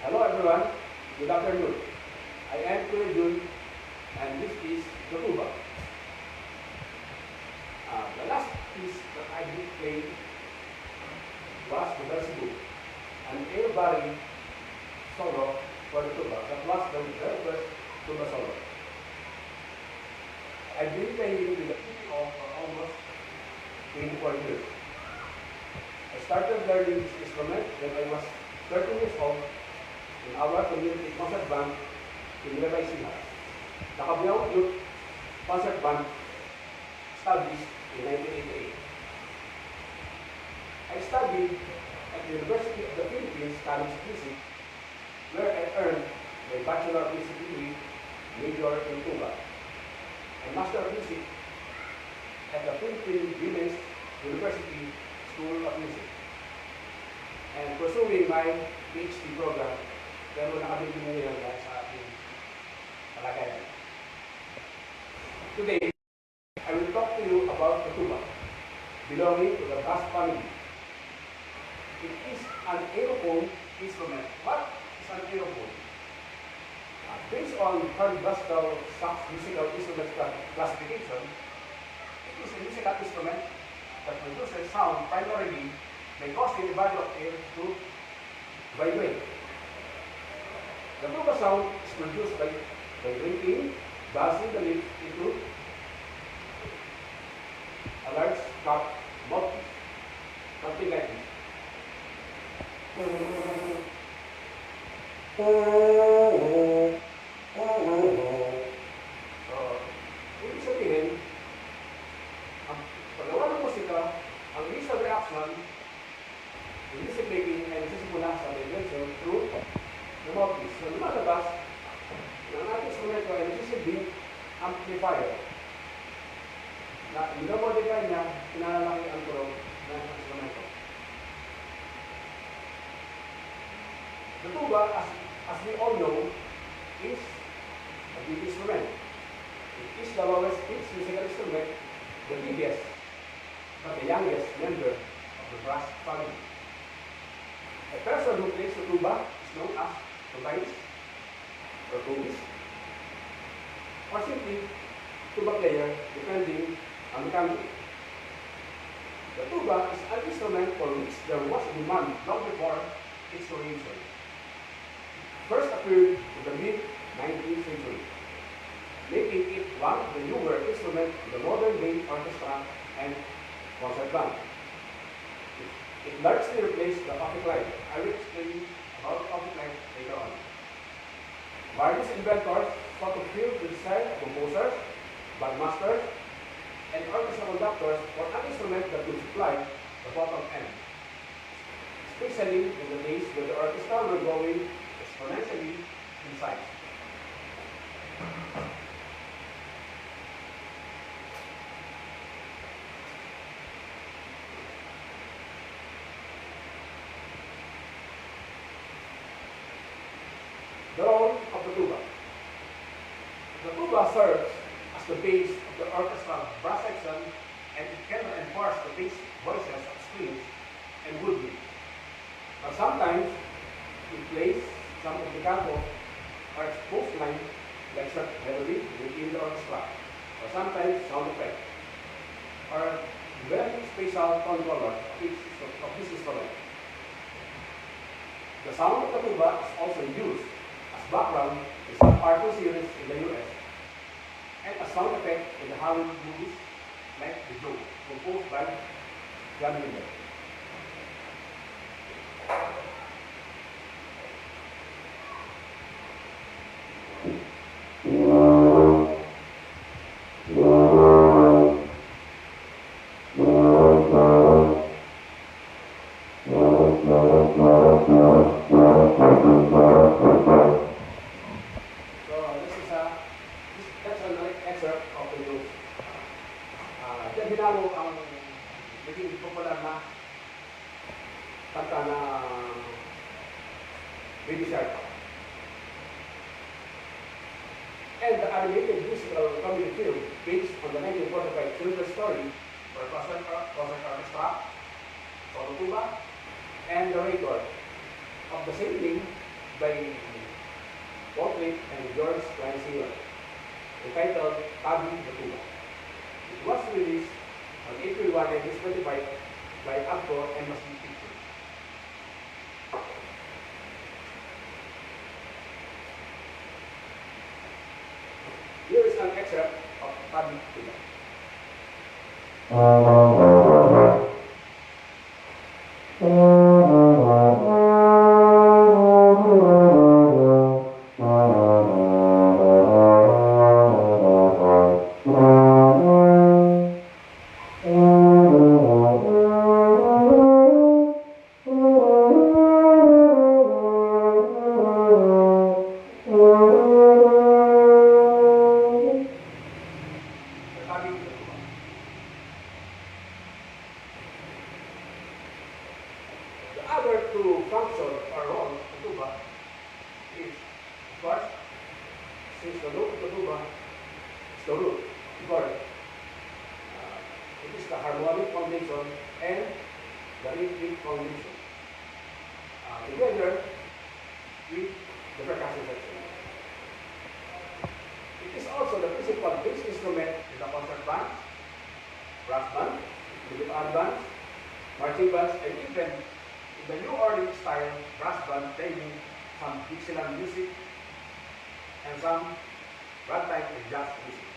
Hello everyone, good afternoon. I am Kuya Jun and this is the tuba. The last piece that I did play was the Belzebu, an air-bearing solo for the tuba. That was the very first tuba solo. I've been playing with the PPO for almost 24 years. I started learning this instrument when I was 13 years old in our community concert band in Nueva Ecija. The Cabiao Youth Concert Band established in 1988. I studied at the University of the Philippines College of Music, where I earned my Bachelor of Music degree, major in tuba, and Master of Music at the Philippine Women's University School of Music, and pursuing my PhD program, pero nakabigyan mo yan sa ating kalagayan. Today, I will talk to you about the tuba, belonging to the bass family. It is an aerophone instrument. What is an aerophone? Based on Carl Sachs musical instrument classification, it is a musical instrument that produces sound primarily by causing the body of air to vibrate. The tuba sound is produced by vibrating, buzzing the lips into a large cup mouthpiece, something like this. So, ibig sabihin, ang paggawa ng musika, ang initial reaction, yung music making ay nagsisimula sa vibration through the mouthpiece. So, lumalabas, ang ating instrumento ay nagsisilbing amplifier na minomodify niya, pinalalaki ang tunog ng instrumento. The tuba, as we all know, is a big instrument. It is the lowest pitch musical instrument, the biggest, but the youngest member of the brass family. A person who plays the tuba is known as tubaist or tubist, or simply tuba player, depending on the country. The tuba is an instrument for which there was a demand long before its origin. First appeared in the mid-19th century, making it one of the newer instruments in the modern-day orchestra and concert band. It largely replaced the pocket light. I will explain about pocket light later on. Various inventors sought to fill the desire of composers, bandmasters, and orchestra conductors for an instrument that would supply the bottom end, especially in the days when the orchestra were growing exponentially in size. The role of the tuba. The tuba serves as the base of the orchestral brass section, and it can reinforce the bass voices of strings and woodwind. But sometimes it plays some of the canto or exposed line like such melody within the orchestra, or sometimes sound effect, or very special tone color of this instrument. The sound of the tuba is also used as background in some cartoon series in the US, and a sound effect in the Hollywood movies like The Joke, composed by John Miller. That's an excerpt of the news. Diyan hinalo ang naging popular na kanta na Baby Shark. And the animated musical comedy film based on the 1945 children's story for concert orchestra, solo tuba, and the record of the same name by Paul Craig and George Kleinsinger, entitled Tabi the Tuba. It was released on April 1, 1925 by Agco and Masli Pictures. Here is an excerpt of Tabi the Tuba. The other two functions or roles of the tuba is, first, since the root of the tuba is the root, it is the harmonic foundation and the rhythmic foundation, together with the percussion section. It is also the principal bass instrument in the concert band, brass band, military bands, marching bands, and even in the New Orleans style brass band playing some Dixieland music and some ragtime and jazz music.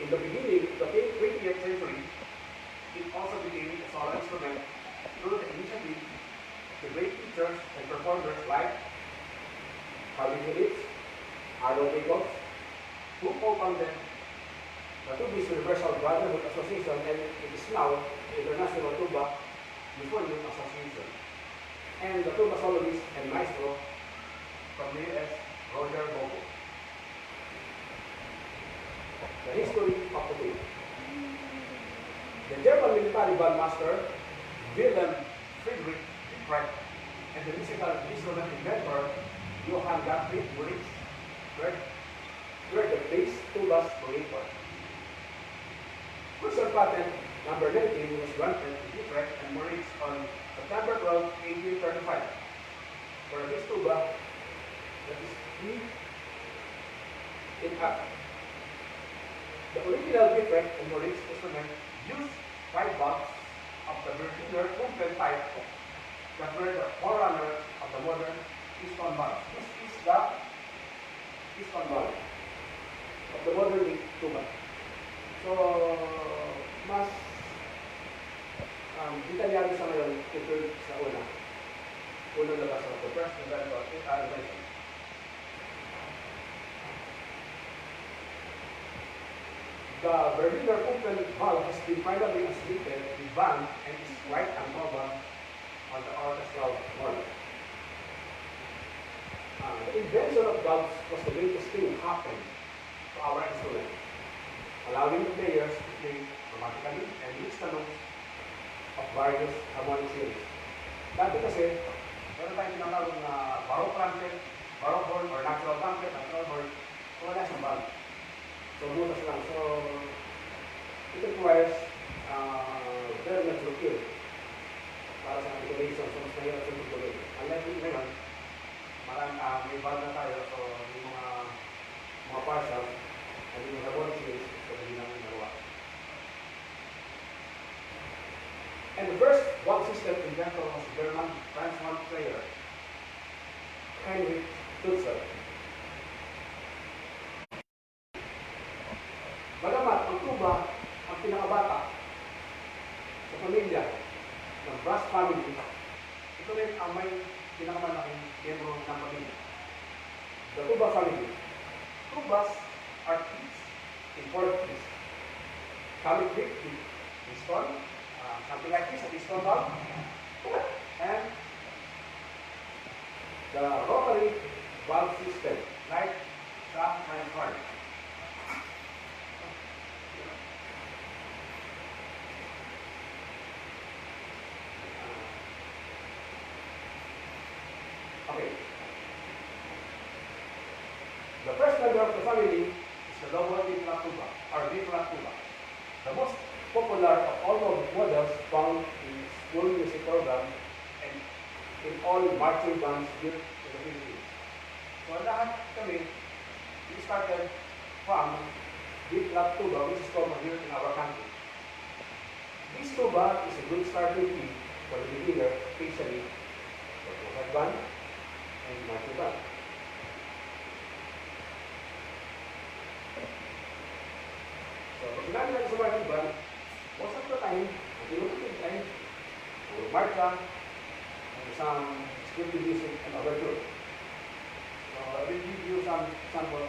In the beginning of the 20th century, it also became a solo instrument through the initiative of the great teachers and performers like Calvin Phillips, Arnold Jacobs, who co-founded the Tubist Universal Brotherhood Association, and it is now the International Tuba Euphonium Association, and the tuba soloist and maestro from the US, Roger Bobo. The history of the tuba. The German military bandmaster Wilhelm Friedrich Wright and the musical instrument inventor Johann Gottfried Moritz were the bass tubas creator. Crucial patent number 19 was granted to Utrecht and Moritz on September 12, 1835 for this tuba that is free in act. The original Utrecht and Moritz instrument used 5 valves of the Berliner Kumpel type that were the forerunner of the modern piston valve. This is the piston valve of the modern tuba. So, mas detalyado sa ngayon compared sa unang labas of the first invention. The Berliner Kumpel valve has been finally assimilated with band and is quite abnormal on the orchestral model. The invention of valves was the greatest thing happened to our instrument, allowing the players to play dramatically and mix the notes of various harmonic series. Dati kasi, meron tayong tinatawag na baroque trumpet, baroque horn, or natural trumpet, natural horn, so wala siyang valve. So, butas lang. So, it requires very much skill para sa articulation. So, mas mahirap sa tutuloy. Unlike ngayon, may valve na tayo, so yung mga partial, at yung harmonic series, so hindi namin nagawa. And the first valve system inventor was German Frenchman player, Heinrich Tutzel. Bagamat ang tuba ang pinakabata sa pamilya ng brass family, ito rin ang may pinakamalaking miyembro ng pamilya. The tuba family. Tubas are keys in 4 keys. Coming big with piston, something like this, a piston valve, and the rotary valve system, like shaft and horn. Okay. The first member of the family is the lower B-flat tuba, or B-flat tuba. The most popular of all of the models found in program and in all marching bands here in the Philippines. So lahat kami, we started from with lap tuba, which is common here in our country. This tuba is a good starting key for the beginner, especially for trumpet band and marching band. So, pag sinabi natin sa marching band, most of the time, ang tinutuloy time, or marcha, and some scripted music and overture. So, I will give you some sample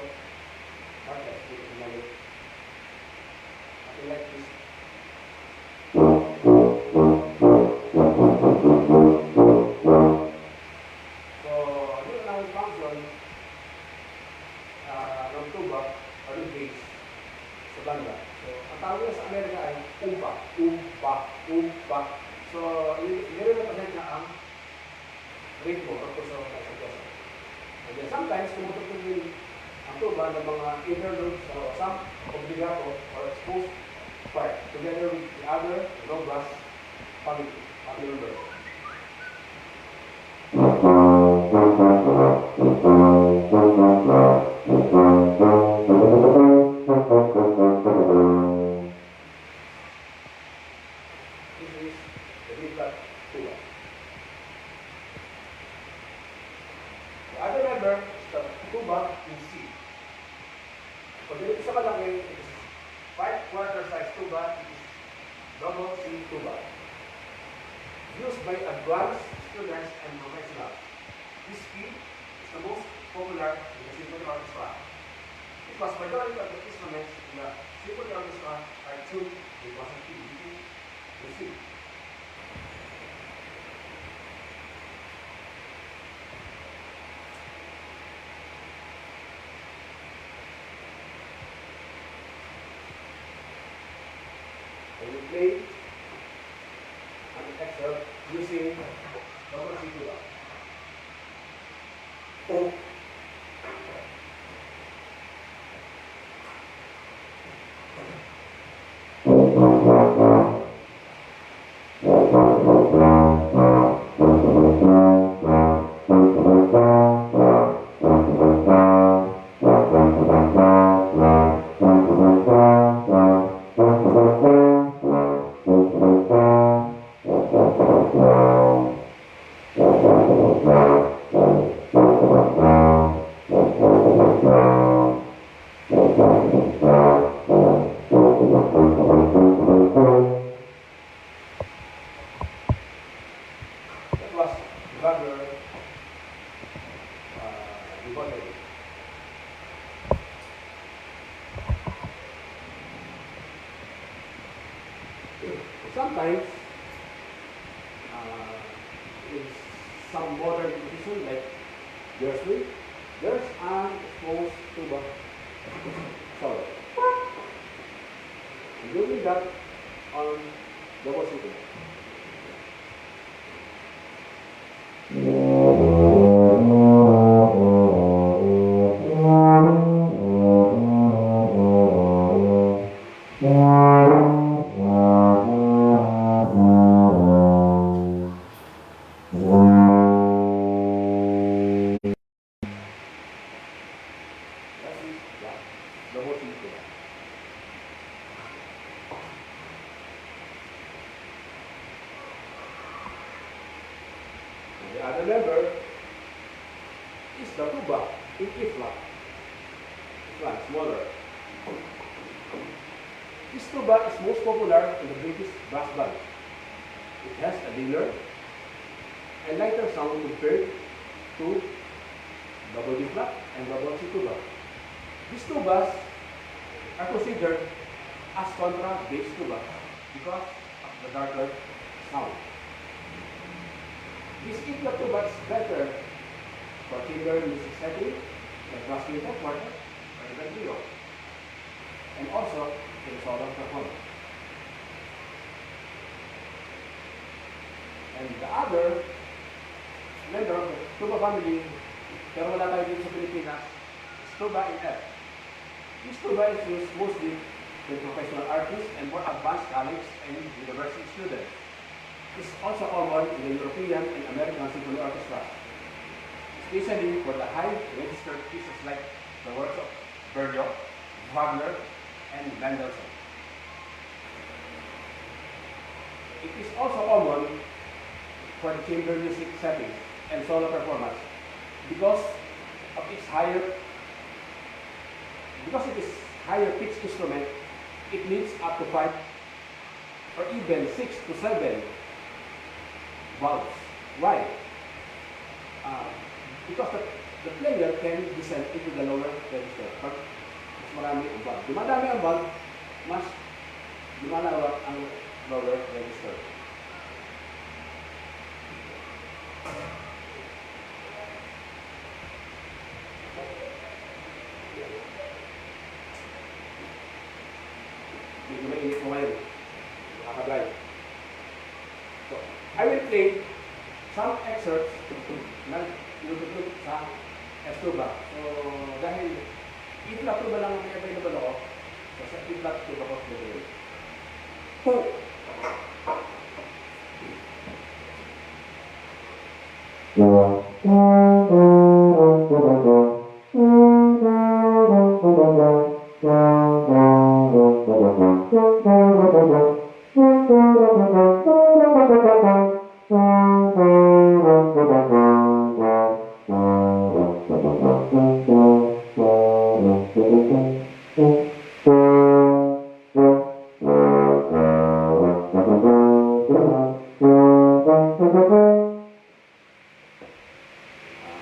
marchas. Something like this. So, dito na ang function ng tuba or yung bass sa banda. So, ang tawag nila sa Amerika ay umpa, umpa, umpa. So, nire-represent na ang ritmo or puso ng sa puso. And then sometimes, tumutugtog din ang tuba ng mga interludes or some obligato or exposed part together with the other low bass family members. Used by advanced students and professionals. This key is the most popular in the symphony orchestra. Because majority of the instruments in the symphony orchestra are tuned with one key, the C. And we play excerpt using double C tuba. Sometimes, in some modern position like there's an exposed tuba solo. And doing that on double C tuba. The other member is the tuba in E flat. E flat, smaller. This tuba is most popular in the British brass band. It has a thinner and lighter sound compared to double D flat and double C tuba. These tubas are considered as contra bass tuba because of the darker sound. This E-flat tuba is better for chamber music setting, like brass quintet, quartet, or even trio, and also in solo performance. And the other member of the tuba family, pero wala tayo dito sa Pilipinas, is tuba in F. This tuba is used mostly with professional artists and more advanced college and university students. is also common in the European and American symphony orchestra, especially for the high registered pieces like the works of Berlioz, Wagner, and Mendelssohn. It is also common for the chamber music settings and solo performance because of its because it is higher pitched instrument. It needs up to 5 or even 6 to 7 valves. Why? Because the player can descend into the lower register. Pag mas marami ang valve. Dumadami ang valve, mas lumalawak ang lower register. Medyo mainit mo ngayon. Nakakadrive. So, I will play some excerpts ng YouTube sa S-tuba. So, dahil E-flat tuba lang may available ako, so sa E-flat tuba ko gagawin.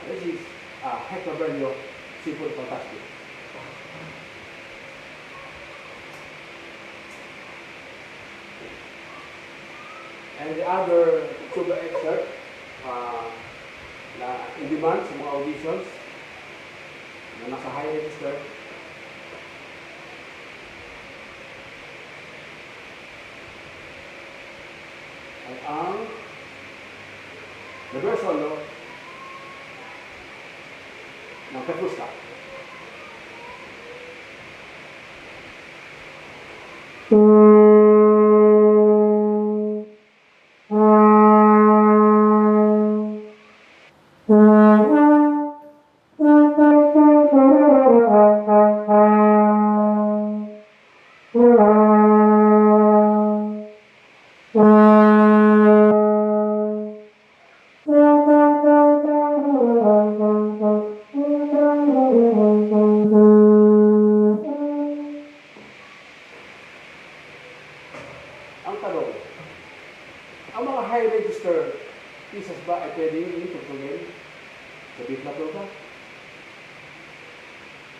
This is Hector Berlioz, Symphony Fantastic. And the other tuba excerpt na in demand sa mga auditions na nasa high register. Ay ang reverse solo ng Petrushka. Ang tanong, ang mga high register pieces ba ay pwede yung tugtugin sa B-flat tuba?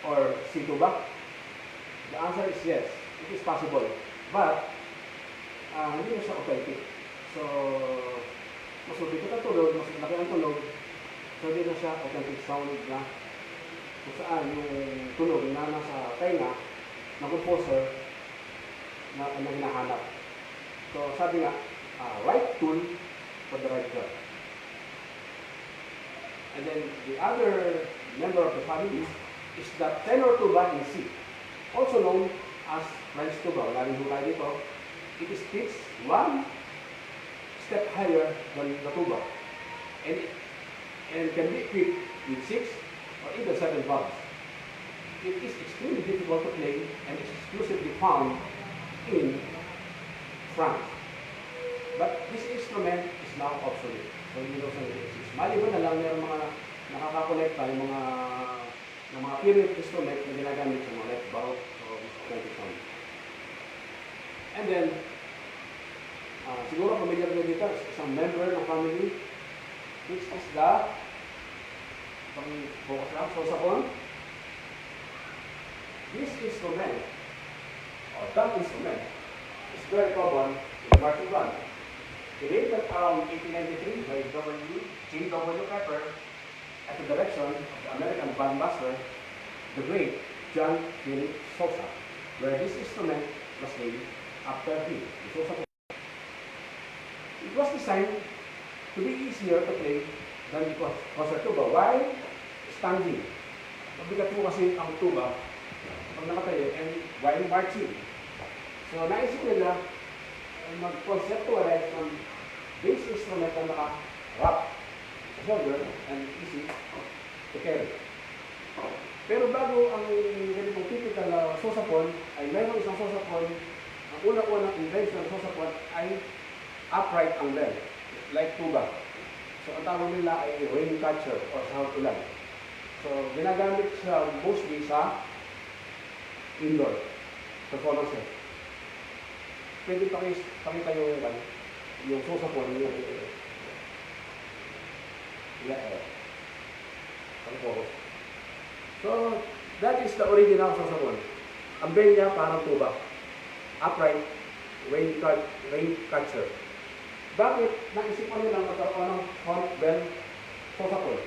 Or C tuba? The answer is yes, it is possible. But, hindi na siya authentic. So, mas mabigat ang tunog, mas laki ang tunog, so hindi na siya authentic sound na kung saan yung tunog na nasa tainga ng composer na hinahanap. So, sabi nga, right tool for the right job. And then, the other member of the family is the tenor tuba in C, also known as French tuba. Wala rin hulay dito. It is pitched one step higher than the tuba. And can be equipped with 6 or even 7 valves. It is extremely difficult to play and is exclusively found in France. But this instrument is now obsolete. So, hindi daw sa exist. Maliban na lang mayroong mga nakakakolekta yung mga period instrument na ginagamit sa mga left baroque o Atlantic sound. And then, siguro familiar nyo dito, isang member ng family, which is the pang-focus lang, so sa on. This instrument, or that instrument, is very common in the marching band. Created around 1893 by J.W. Pepper at the direction of the American bandmaster, the great John Philip Sousa, where this instrument was named after him. It was designed to be easier to play than the concert tuba while standing. Mabigat po kasi ang tuba pag nakatayo and while marching. So naisip nila mag-conceptualize ng bass instrument na naka-wrap sa shoulder and easy to carry. Pero bago ang ganitong typical na sousaphone, ay mayroong isang sousaphone. Ang unang-unang invention ng sousaphone ay upright angle, like tuba. So ang tawag nila ay rain catcher or sound ulan. So ginagamit siya mostly sa indoor performances. Pwede pakita yung sousaphone yung So, that is the original sousaphone. Ang bell niya parang tuba. Upright, rain catcher. Bakit naisipan nilang magkaroon ng horn bell sousaphone?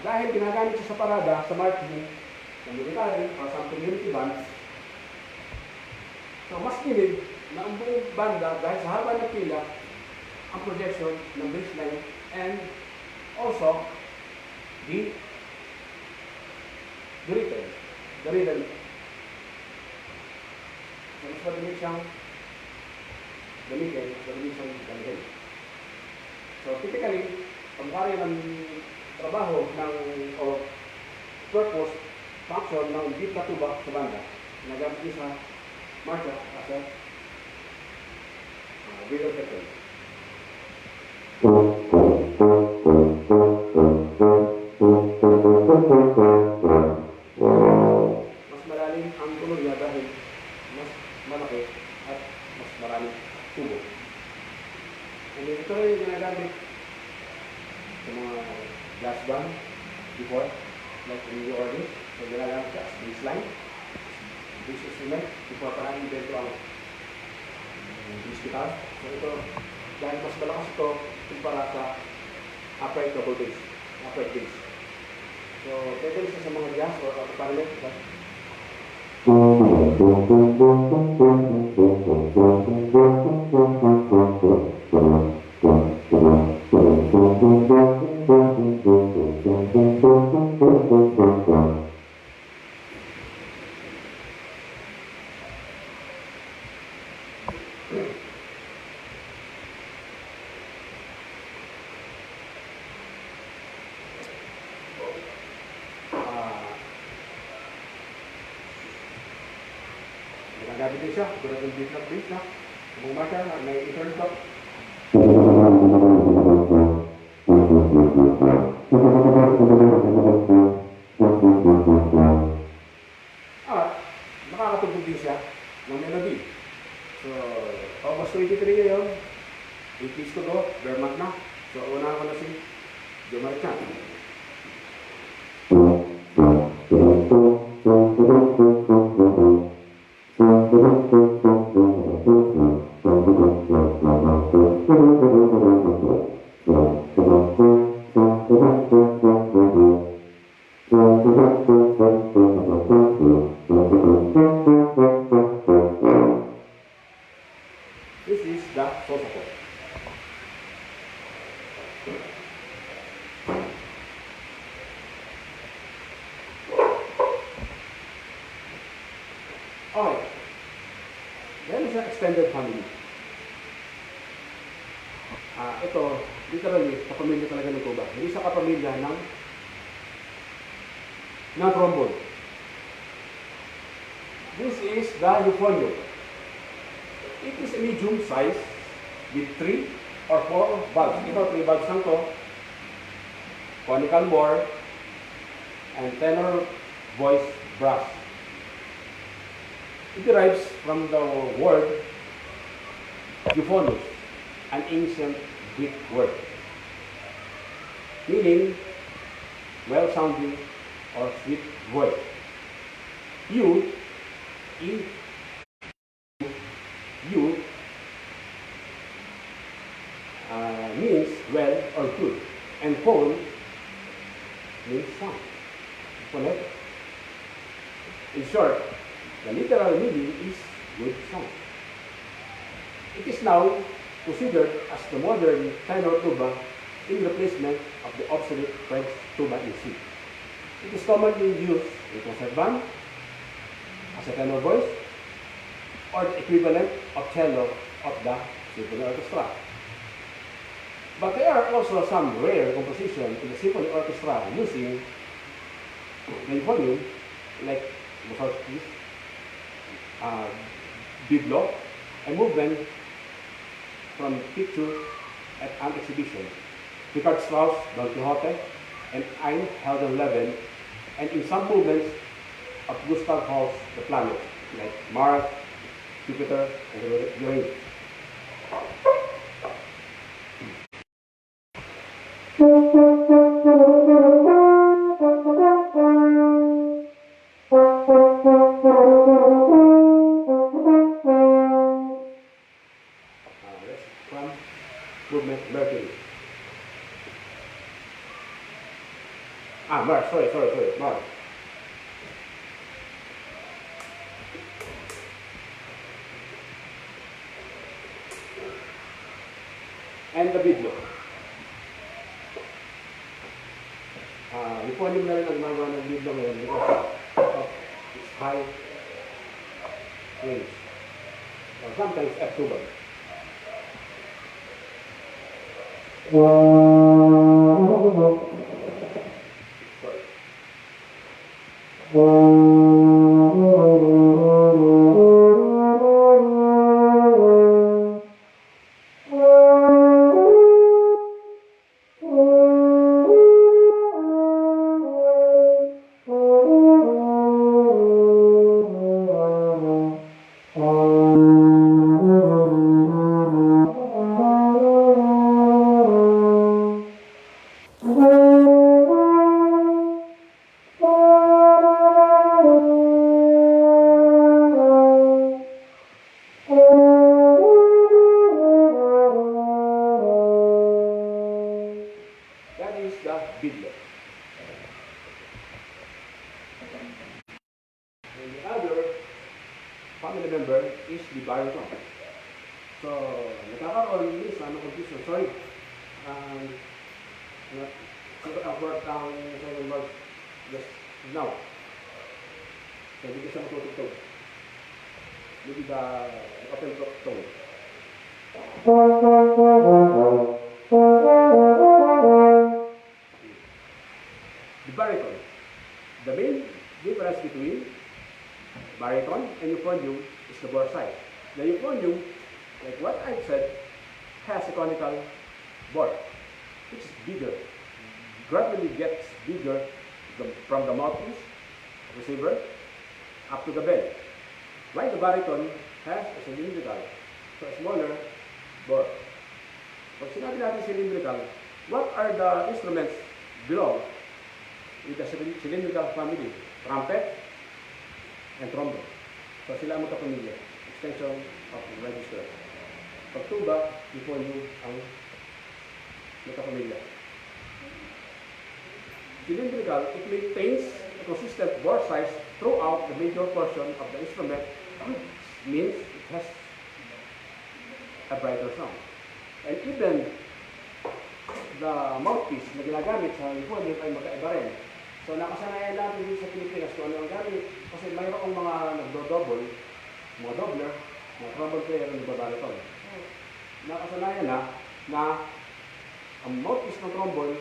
Dahil ginagamit siya sa parada, sa marching, sa military, o sa community band. So, mas kilig na ang buong banda dahil sa haba ng pila, ang projection ng baseline and also the rhythm. So, mas madali siyang gamitin, So, typically, ang kaya ng trabaho o purpose, function ng beat na tuba sa banda, nagamit niya sa marcha as a video pattern. Mas malalim ang tunog niya dahil mas malaki at mas maraming tubo. And ito rin ginagamit sa mga jazz band before, like in New Orleans. So ginagamit siya as baseline, bass instrument, before parang invento ang bass guitar. So ito, dahil mas malakas ito kumpara sa upright double bass, upright bass. So pwede rin siya sa mga jazz or parallel. Nagagamit din siya, tulad ng beat ng bass na kung marcha, may internal clock. Nakakatugtog din siya ng melody. So, August 23 ngayon, 8 weeks to go, bare month na. So, una ko na si Joe Marichan. This is the sousaphone. Okay. There is an extended family. Ito, literally, kapamilya talaga ng tuba. Hindi sa kapamilya ng trombone. This is the euphonium. It is a medium size with 3 or 4 valves. Ito, 3 valves lang to. Conical bore and tenor voice brass. It derives from the word euphonous, an ancient Greek word, meaning well-sounding or sweet voice. You means well or good, and phone means sound, phonetic. In short, the literal meaning is good sound. It is now considered as the modern tenor tuba in replacement of the obsolete French tuba in C. It is commonly used in concert band, as a tenor voice, or the equivalent of cello of the symphony orchestra. But there are also some rare compositions in the symphony orchestra using the volume, like Mussorgsky's Byblo, a movement from picture at an exhibition, Richard Strauss, Don Quixote, and Ein Heldenleben, and in some movements of Gustav Holst's The Planet, like Mars, Jupiter, and Uranus. From movement Mercury. Mars, sorry, Mars. And the Byblo. Euphonium na rin ang gumagawa ng Byblo ngayon because of its high range. Or sometimes F-tuba. That is the Byblo. And the other family member is the baritone. So, nagkakaroon minsan ng confusion. Sorry. I've worked down several months just now. So, hindi ko siya matutugtog. Maybe the open tone. The baritone. The main difference between baritone and euphonium is the bore size. The euphonium, like what I said, has a conical bore, which is bigger, gradually gets bigger from the mouthpiece, receiver, up to the bell. While the baritone has a cylindrical, so a smaller bore. Pag sinabi natin cylindrical, what are the instruments belong with the cylindrical family? Trumpet and trombone. So sila ang magkapamilya. Extension of the register. Pag tuba, euphonium ang magkapamilya. Cylindrical, it maintains a consistent bore size throughout the major portion of the instrument, which means it has a brighter sound. And even the mouthpiece na ginagamit sa euphonium ay magkaiba rin. So nakasanayan natin dito sa Pilipinas kung ano ang gamit kasi mayroong mga nagdo-double, mga doubler, mga trombone player na nagbabaritone. Nakasanayan na ang mouthpiece ng trombone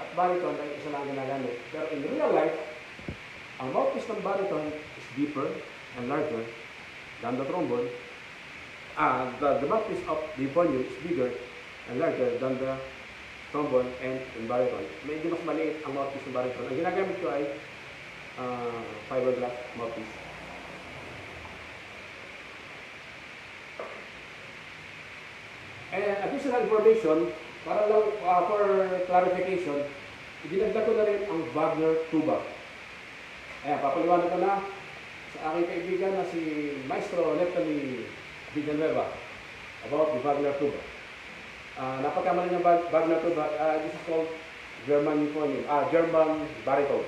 at baritone ay isa lang ginagamit. Pero in real life, ang mouthpiece ng baritone is deeper and larger than the trombone. The mouthpiece of the euphonium is bigger and larger than the trombone and baritone. Medyo mas maliit ang mouthpiece ng baritone. Ang ginagamit ko ay fiberglass mouthpiece. And additional information, para lang for clarification, idinagdag ko na rin ang Wagner tuba. Ayan, papaliwanag ko na sa aking kaibigan na si Maestro Neptali Villanueva about the Wagner tuba. Napagkamali ng Wagner tuba, this is called German euphonium, German baritone.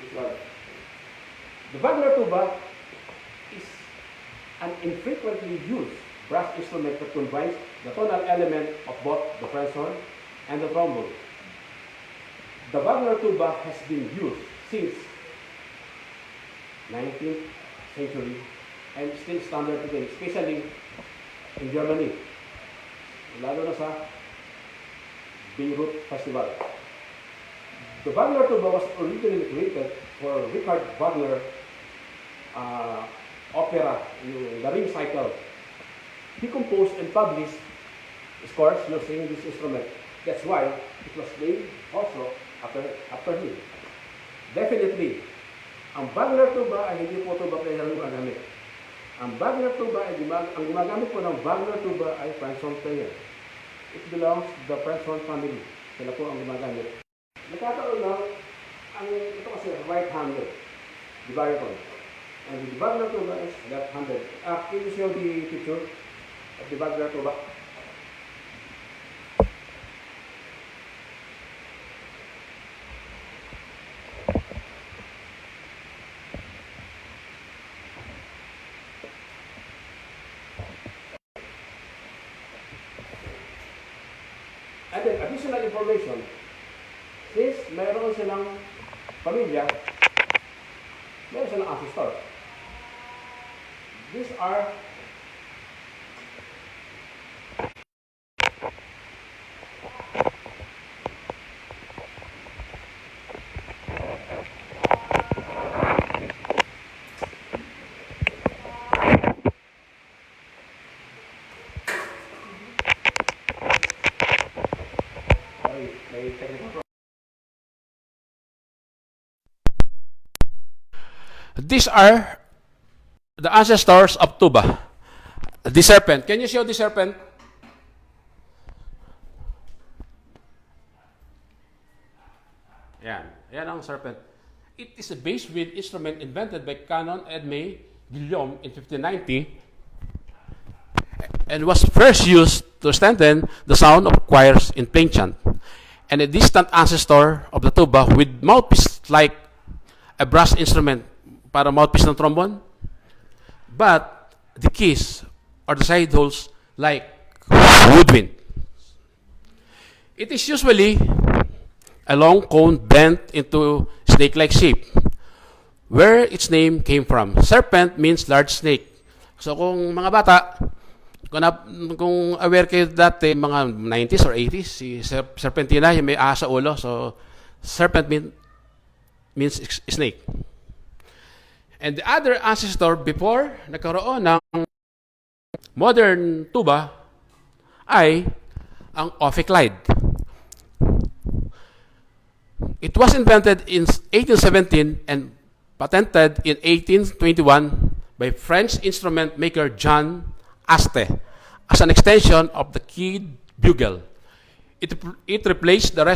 This one. The Wagner tuba is an infrequently used brass instrument that combines the tonal element of both the French horn and the trombone. The Wagner tuba has been used since 19th century and still standard today, especially in Germany. Lalo na sa Beirut Festival. The Wagner tuba was originally created for Richard Wagner opera, yung The Ring Cycle. He composed and published scores using this instrument. That's why it was named also after him. Definitely, ang Wagner tuba ay hindi po tuba player ang gumagamit. Ang Wagner tuba ay ang gumagamit po ng Wagner tuba ay French horn player. It belongs to the French horn family. Sila po ang gumagamit. Nagkataon na, ito kasi right-handed, the baritone. And the Wagner tuba is left-handed. Can you show the picture of the Wagner tuba? And then additional information, since mayroon silang pamilya, mayroon silang ancestor. These are these are the ancestors of tuba. The serpent. Can you show the serpent? Yan ang serpent. It is a bass wind instrument invented by Canon Edme Guillaume in 1590 and was first used to strengthen the sound of choirs in plain chant. And a distant ancestor of the tuba with mouthpiece like a brass instrument para mouthpiece ng trombone, but the keys or the side holes like woodwind. It is usually a long cone bent into snake-like shape, where its name came from. Serpent means large snake. So kung mga bata, kung aware kayo dati, mga 90s or 80s, si Serpentina, yung may asa ulo. So serpent means snake. And the other ancestor before nagkaroon ng modern tuba ay ang ophicleide. It was invented in 1817 and patented in 1821 by French instrument maker Jean Aste as an extension of the keyed bugle. It replaced the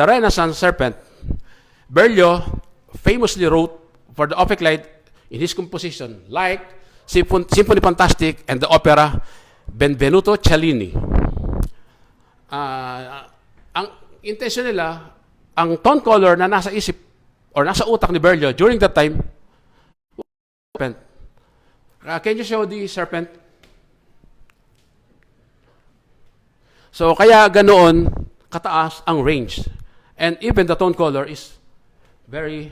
Renaissance serpent. Berlioz famously wrote for the ophicleide in his composition, like Symphony Fantastic and the opera Benvenuto Cellini. Ang intention nila, ang tone color na nasa isip or nasa utak ni Berlioz during that time, serpent. Can you show the serpent? So kaya ganoon kataas ang range. And even the tone color is very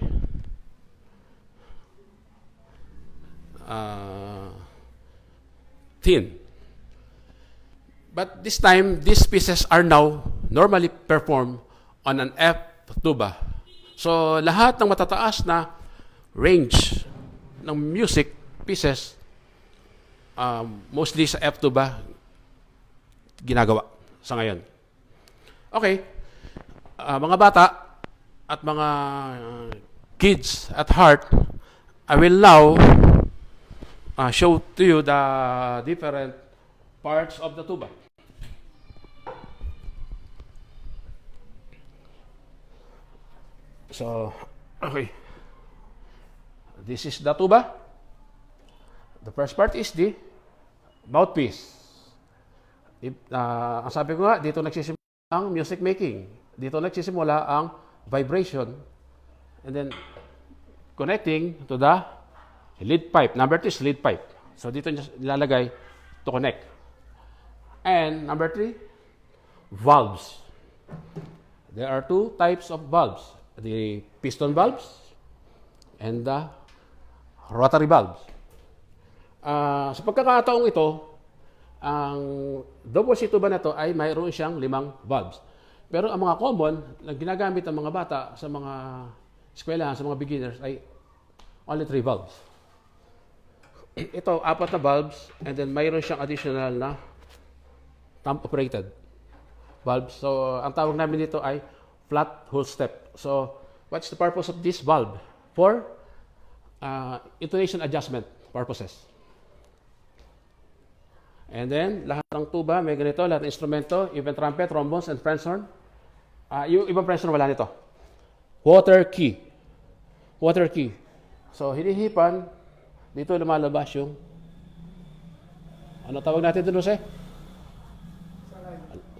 thin. But this time, these pieces are now normally performed on an F tuba. So lahat ng matataas na range ng music pieces, mostly sa F tuba, ginagawa sa ngayon. Okay, mga bata at mga kids at heart, I will now show to you the different parts of the tuba. So, okay. This is the tuba. The first part is the mouthpiece. Ang sabi ko nga, dito nagsisimula ang music making. Dito nagsisimula ang vibration. And then, connecting to the lead pipe. Number 2 is lead pipe. So, dito nilalagay to connect. And number 3, valves. There are 2 types of valves. The piston valves and the rotary valves. Sa pagkakataong ito, ang double C tuba na to ay mayroon siyang 5 valves. Pero ang mga common na ginagamit ng mga bata sa mga eskwelahan, sa mga beginners ay only 3 valves. Ito, 4 na valves, and then mayroon siyang additional na thumb-operated valve. So, ang tawag namin dito ay flat hole step. So, what's the purpose of this valve? For intonation adjustment purposes. And then, lahat ng tuba, may ganito, lahat ng instrumento, even trumpet, trombones, and French horn. Yung ibang French horn, wala nito. Water key. Water key. So, hinihipan, dito lumalabas yung, ano tawag natin doon, Jose?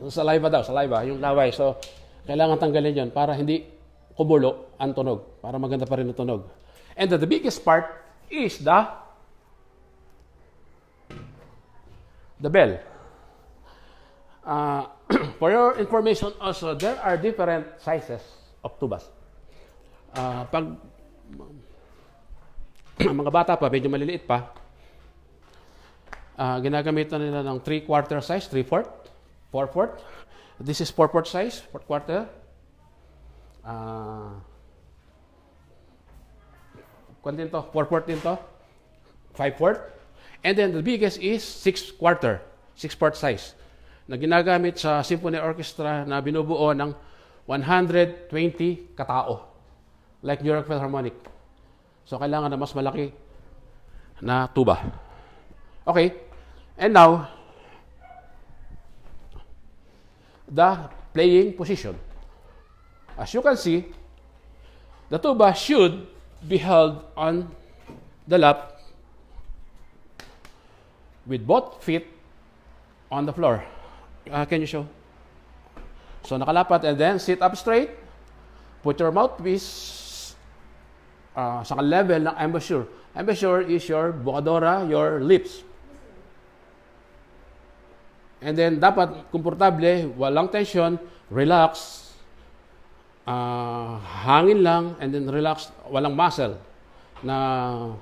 Saliva daw, saliva, yung laway. So, kailangan tanggalin yon para hindi kumulo ang tunog, para maganda pa rin ang tunog. And the biggest part is the bell. For your information also, there are different sizes of tubas. Pag mga bata pa, medyo maliliit pa, ginagamitan nila ng 3/4 size, 3/4, 4/4. This is 4/4 size, 4/4. Kung din to, 4/4 din to, 5/4. And then the biggest is 6/4, 6/4 size, na ginagamit sa symphony orchestra na binubuo ng 120 katao, like New York Philharmonic. So, kailangan na mas malaki na tuba. Okay. And now, the playing position. As you can see, the tuba should be held on the lap with both feet on the floor. Can you show? So, nakalapat, and then sit up straight. Put your mouthpiece sa level ng embouchure. Embouchure is your bocadora, your lips. And then, dapat komportable, walang tension, relax, hangin lang, and then relax, walang muscle na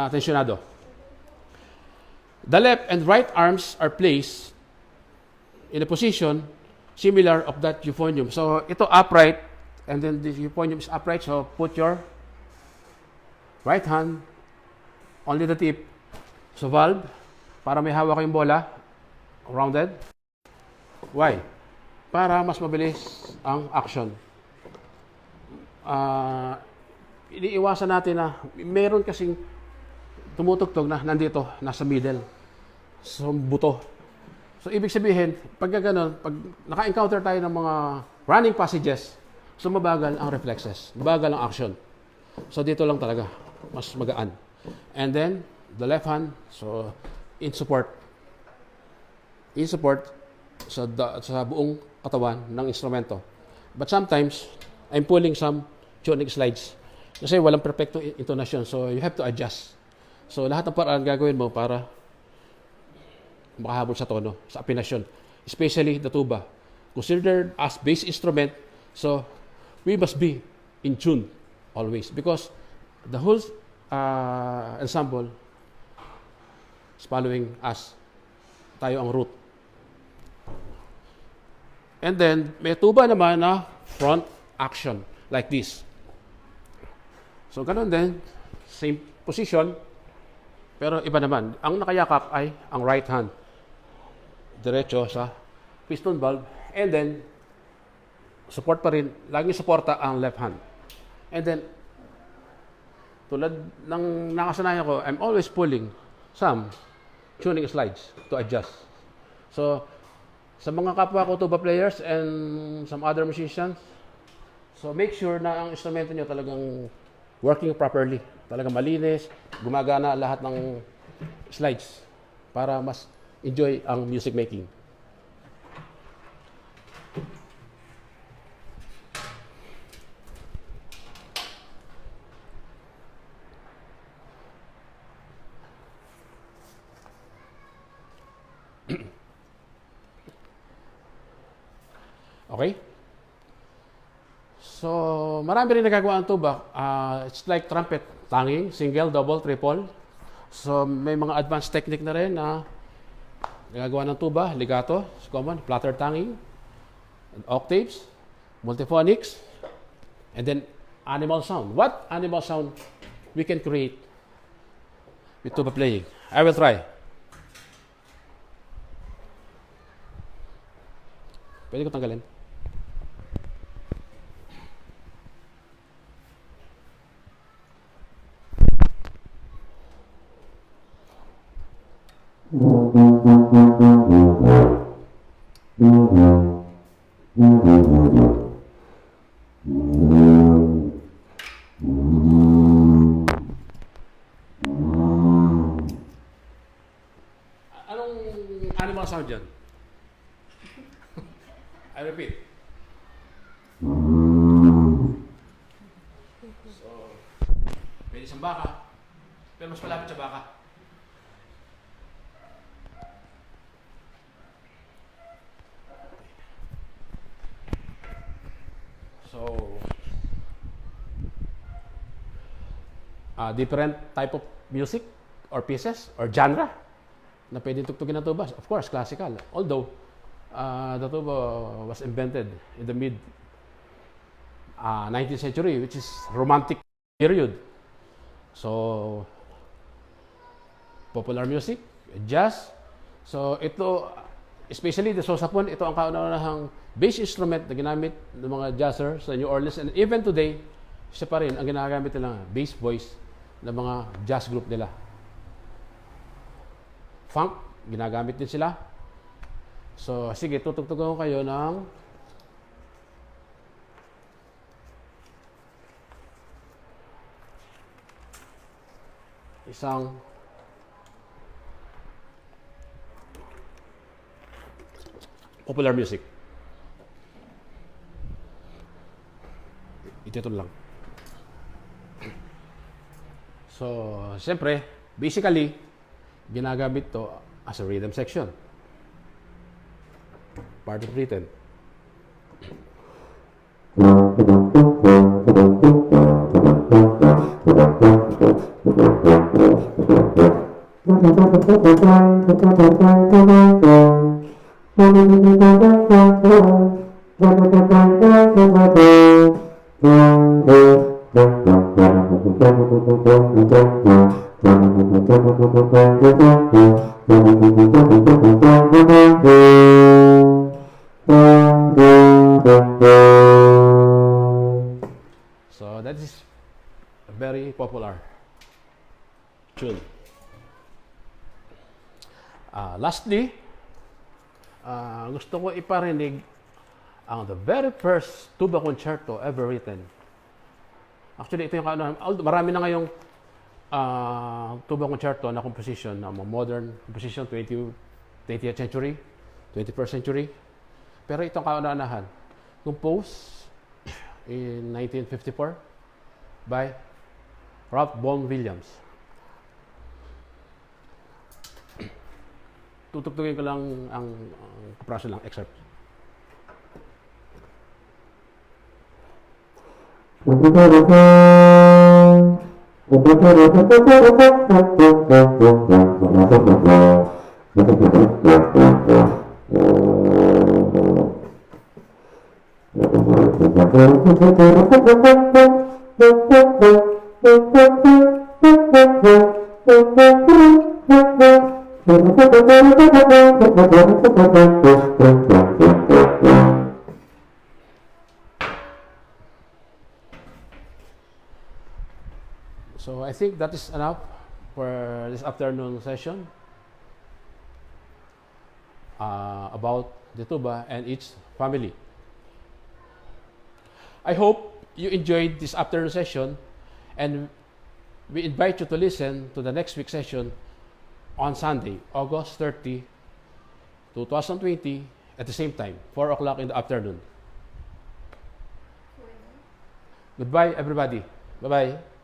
tensionado. The left and right arms are placed in a position similar of that euphonium. So, ito upright, and then the euphonium is upright. So, put your right hand, only the tip, sa valve, para may hawak kayong bola, rounded. Why? Para mas mabilis ang action. Iniiwasan natin na meron kasing tumutugtog na nandito, nasa middle. So, buto. So, ibig sabihin, pag gano'n, pag naka-encounter tayo ng mga running passages, so mabagal ang reflexes, mabagal ang action. So, dito lang talaga, mas magaan. And then, the left hand, so, in support. In support sa buong katawan ng instrumento. But sometimes, I'm pulling some tuning slides. Kasi walang perfecto intonation, so you have to adjust. So, lahat ng paraan gagawin mo para makahabol sa tono, sa apinasyon. Especially the tuba. Considered as bass instrument, so we must be in tune always because the whole ensemble is following us. Tayo ang root. And then, may tuba naman na front action, like this. So, ganun din, same position, pero iba naman. Ang nakayakap ay ang right hand. Diretso sa piston valve. And then, support pa rin. Laging suporta ang left hand. And then, tulad ng nakasanayan ko, I'm always pulling some tuning slides to adjust. So, sa mga kapwa ko tuba players and some other musicians, so make sure na ang instrumento nyo talagang working properly. Talagang malinis, gumagana lahat ng slides para mas enjoy ang music making. Okay? So, marami rin nagagawa ang tuba. It's like trumpet, tanging, single, double, triple. So may mga advanced technique na rin na nagagawa ng tuba, legato, common, platter tanging, and octaves, multiphonics, and then animal sound. What animal sound we can create with tuba playing? I will try. Pwede ko tanggalin. Anong animal sound dyan? I repeat. So, pwede isang baka, pero mas malapit sa baka. So, different type of music or pieces or genre na pwedeng tugtugin ng tuba. Of course, classical. Although, the tuba was invented in the mid 19th century, which is romantic period. So, popular music, jazz. So, ito, especially the saxophone, ito ang kauna-unahang bass instrument na ginamit ng mga jazzer sa New Orleans. And even today, siya pa rin ang ginagamit nila, bass voice ng mga jazz group nila. Funk, ginagamit din sila. So, sige, tutugtugan ko kayo ng isang popular music. Ito lang. So, siyempre, basically, ginagamit to as a rhythm section. Part of written. So that is a very popular tune. Lastly, gusto ko iparinig ang the very first tuba concerto ever written. Actually, ito yung marami na ngayong tuba concerto na composition, na modern composition, 20th century, 21st century. Pero itong kauna-unahan, composed in 1954 by Ralph Vaughan Williams. Tutugtugin ko lang ang kapraso lang, excerpt. So I think that is enough for this afternoon session about the tuba and its family. I hope you enjoyed this afternoon session, and we invite you to listen to the next week's session on Sunday, August 30, 2020, at the same time, 4 o'clock in the afternoon. Goodbye, everybody. Bye-bye.